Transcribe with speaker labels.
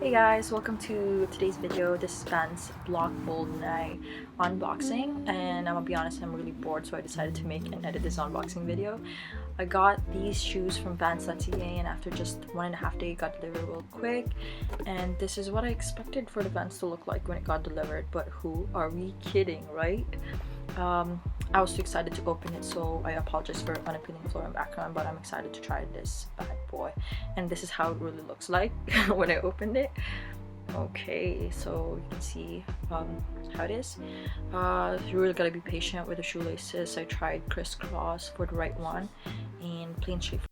Speaker 1: Hey guys, welcome to today's video. This is Vans Block Bold Night unboxing, and I'm gonna be honest, I'm really bored, so I decided to make and edit this unboxing video. I got these shoes from Vans.ca, and after just 1.5 days got delivered real quick, and this is what I expected for the Vans to look like when it got delivered, but who are we kidding, right? I was too excited to open it, so I apologize for unappealing floor and background, but I'm excited to try this bad boy. And this is how it really looks like when I opened it. Okay, so you can see how it is. You really gotta be patient with the shoelaces. I tried crisscross for the right one and plain shape